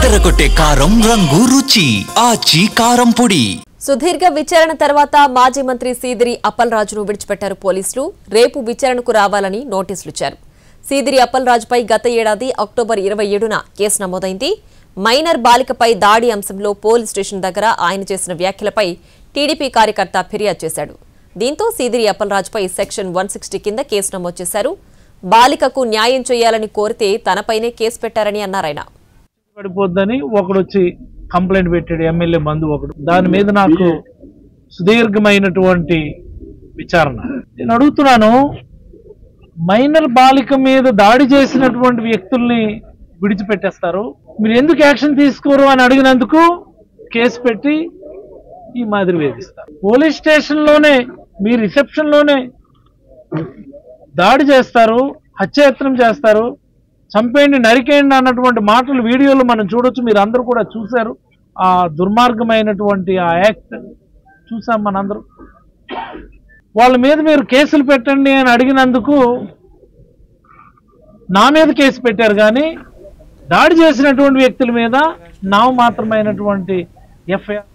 అదరగొట్టే కారం రంగు రుచి ఆచి కారం పొడి. సుదీర్ఘ విచారణ తర్వాత మాజీ మంత్రి సీదిరి అప్పలరాజును విడిచిపెట్టారు పోలీసులు. రేపు విచారణకు రావాలని నోటీసులు ఇచ్చారు. సీదిరి అప్పలరాజుపై గత ఏడాది అక్టోబర్ 27న కేసు నమోదైంది. మైనర్ బాలికపై దాడి అంశంలో పోలీస్ స్టేషన్ దగ్గర ఆయన చేసిన వ్యాఖ్యలపై టీడీపీ కార్యకర్త ఫిర్యాదు చేశాడు. దీంతో సీదిరి అప్పలరాజుపై సెక్షన్ 160 కింద కేసు నమోదు చేశారు. బాలికకు న్యాయం చేయాలని కోరితే తనపైనే కేసు పెట్టారని అన్నారాయన. పడిపోద్దని ఒకడు వచ్చి కంప్లైంట్ పెట్టాడు, ఎమ్మెల్యే బంధు ఒకడు. దాని మీద నాకు సుదీర్ఘమైనటువంటి విచారణ. నేను అడుగుతున్నాను, మైనర్ బాలిక మీద దాడి చేసినటువంటి వ్యక్తుల్ని విడిచిపెట్టేస్తారు, మీరు ఎందుకు యాక్షన్ తీసుకోరు అని అడిగినందుకు కేసు పెట్టి ఈ మాదిరి వేధిస్తారు. పోలీస్ స్టేషన్లోనే మీ రిసెప్షన్లోనే దాడి చేస్తారు, హత్యాయత్నం చేస్తారు, చంపేయండి నరికేయండి అన్నటువంటి మాటలు వీడియోలు మనం చూడొచ్చు. మీరు అందరూ కూడా చూశారు. ఆ దుర్మార్గమైనటువంటి ఆ యాక్ట్ చూసాం మనందరూ. వాళ్ళ మీద మీరు కేసులు పెట్టండి అని అడిగినందుకు నా మీద కేసు పెట్టారు, కానీ దాడి చేసినటువంటి వ్యక్తుల మీద నామమాత్రమైనటువంటి ఎఫ్ఐఆర్